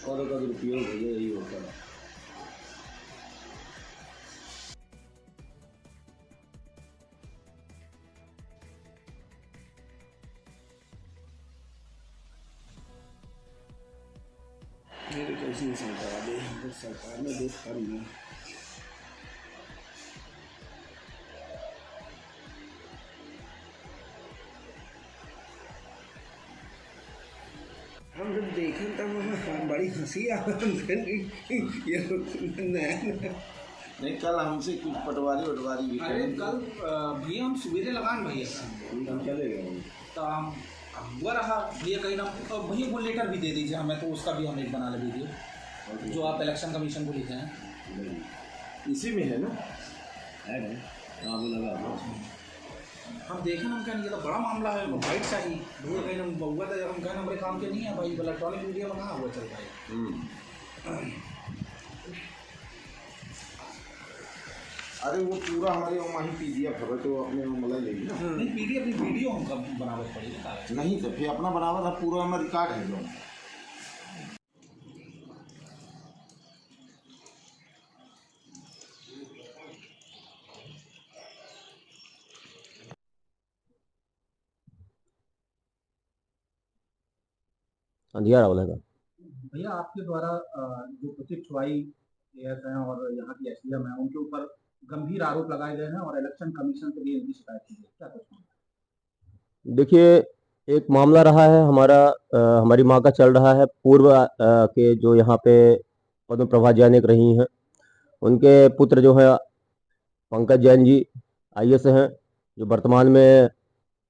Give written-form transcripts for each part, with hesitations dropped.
और का दुरुपयोग हो गया, यही होता है। मेरे कैसी सरकार है, सरकार में देख पा रही है। हम जब देखें तब हमें बड़ी हंसी आ ये नहीं, कल हमसे कुछ पटवारी भी अरे कल भैया हम सवेरे लगान भैया हम चले गए तो हम हुआ रहा भैया कहीं ना भैया वो लेटर भी दे दीजिए हमें, तो उसका भी हम एक बना ले वीडियो जो आप इलेक्शन कमीशन को लिखे हैं। इसी में है ना, है ना, हाँ वो लगा हम देखें हम क्या नहीं, ये तो बड़ा मामला है, वाइट चाहिए भैया कहीं ना बहुआ था, हम कहना हमारे काम के नहीं है भाई, इलेक्ट्रॉनिक मीडिया में कहाँ हुआ चल रहा है। अरे वो पूरा हमारे वहाँ ही PDF है तो अपने मलाई लेगी ना। नहीं PDF नहीं, वीडियो हमका बनावट पड़ेगी नहीं तो फिर अपना बनावा था, पूरा हमारा रिकॉर्ड है जो। अंधियारा बोलेगा भैया आपके द्वारा जो प्रतीक छुआई एएस हैं और यहाँ की SDM है उनके ऊपर गंभीर आरोप लगाए गए हैं और इलेक्शन कमीशन से भी इनकी शिकायत की गई, क्या कुछ? देखिए, एक मामला रहा है हमारा, हमारी माँ का चल रहा है। पूर्व के जो यहाँ पे पद्म प्रभा जैन एक रही हैं, उनके पुत्र जो है पंकज जैन जी IAS हैं, जो वर्तमान में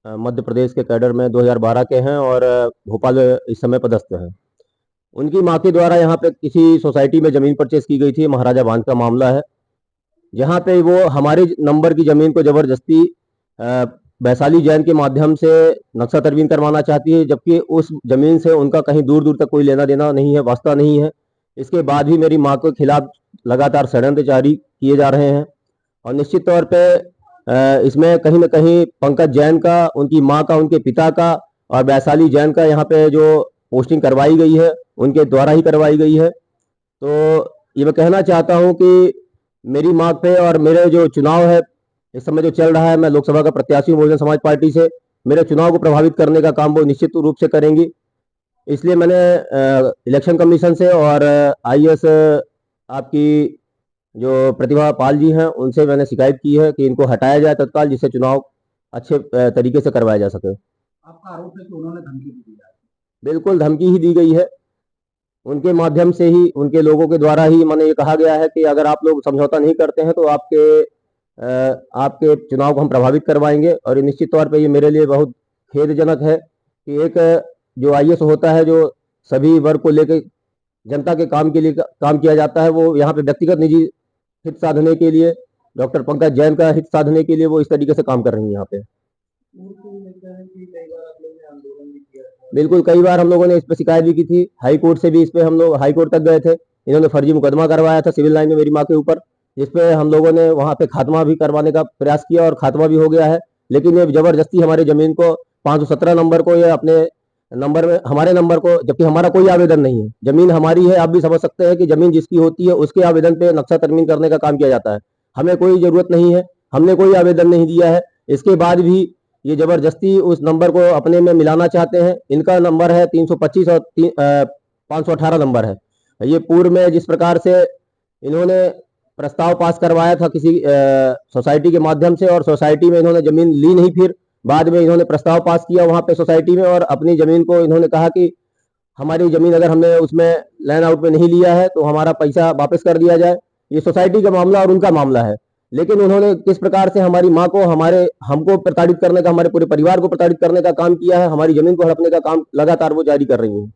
मध्य प्रदेश के कैडर में 2012 के हैं और भोपाल इस समय पदस्थ हैं। उनकी माँ के द्वारा यहाँ पे किसी सोसाइटी में ज़मीन परचेज की गई थी, महाराजा बांध का मामला है, जहाँ पे वो हमारे नंबर की ज़मीन को ज़बरदस्ती वैशाली जैन के माध्यम से नक्शा तरमीम करवाना चाहती है, जबकि उस ज़मीन से उनका कहीं दूर दूर तक कोई लेना देना नहीं है, वास्ता नहीं है। इसके बाद भी मेरी माँ के खिलाफ लगातार षड्यंत्र जारी किए जा रहे हैं और निश्चित तौर पे इसमें कहीं ना कहीं पंकज जैन का, उनकी माँ का, उनके पिता का और वैशाली जैन का यहाँ पे जो पोस्टिंग करवाई गई है उनके द्वारा ही करवाई गई है। तो ये मैं कहना चाहता हूँ कि मेरी मांग पे और मेरे जो चुनाव है इस समय जो चल रहा है, मैं लोकसभा का प्रत्याशी हूँ बहुजन समाज पार्टी से, मेरे चुनाव को प्रभावित करने का काम वो निश्चित रूप से करेंगी। इसलिए मैंने इलेक्शन कमीशन से और IAS आपकी जो प्रतिभा पाल जी हैं उनसे मैंने शिकायत की है कि इनको हटाया जाए तत्काल, जिससे चुनाव अच्छे तरीके से करवाया जा सके। आपका आरोप है कि उन्होंने धमकी दी है? बिल्कुल धमकी ही दी गई है, उनके माध्यम से ही, उनके लोगों के द्वारा ही मैंने ये कहा गया है कि अगर आप लोग समझौता नहीं करते हैं तो आपके चुनाव को हम प्रभावित करवाएंगे। और निश्चित तौर पे ये मेरे लिए बहुत खेदजनक है कि एक जो IAS होता है, जो सभी वर्ग को लेकर जनता के काम के लिए काम किया जाता है, वो यहाँ पे व्यक्तिगत निजी हित साधने के लिए, डॉक्टर पंकज जैन का हित साधने के लिए वो इस तरीके से काम कर रही है यहाँ पे। बिल्कुल, कई बार हम लोगों ने इस पर शिकायत भी की थी, हाई कोर्ट से भी इस पे हम लोग हाई कोर्ट तक गए थे। इन्होंने फर्जी मुकदमा करवाया था सिविल लाइन में मेरी माँ के ऊपर, जिसपे हम लोगों ने वहाँ पे खात्मा भी करवाने का प्रयास किया और खात्मा भी हो गया है। लेकिन ये जबरदस्ती हमारी जमीन को 517 नंबर को, ये अपने नंबर में हमारे नंबर को, जबकि हमारा कोई आवेदन नहीं है, जमीन हमारी है। आप भी समझ सकते हैं कि जमीन जिसकी होती है उसके आवेदन पे नक्शा तरमीम करने का काम किया जाता है। हमें कोई जरूरत नहीं है, हमने कोई आवेदन नहीं दिया है। इसके बाद भी ये जबरदस्ती उस नंबर को अपने में मिलाना चाहते हैं। इनका नंबर है 325 और 518 नंबर है। ये पूर्व में जिस प्रकार से इन्होंने प्रस्ताव पास करवाया था किसी सोसाइटी के माध्यम से, और सोसाइटी में इन्होंने जमीन ली नहीं, फिर बाद में इन्होंने प्रस्ताव पास किया वहां पे सोसाइटी में, और अपनी जमीन को इन्होंने कहा कि हमारी जमीन अगर हमने उसमें लैंड आउट में नहीं लिया है तो हमारा पैसा वापस कर दिया जाए। ये सोसाइटी का मामला और उनका मामला है। लेकिन उन्होंने किस प्रकार से हमारी माँ को, हमको प्रताड़ित करने का, हमारे पूरे परिवार को प्रताड़ित करने का काम किया है, हमारी जमीन को हड़पने का काम लगातार वो जारी कर रही हैं।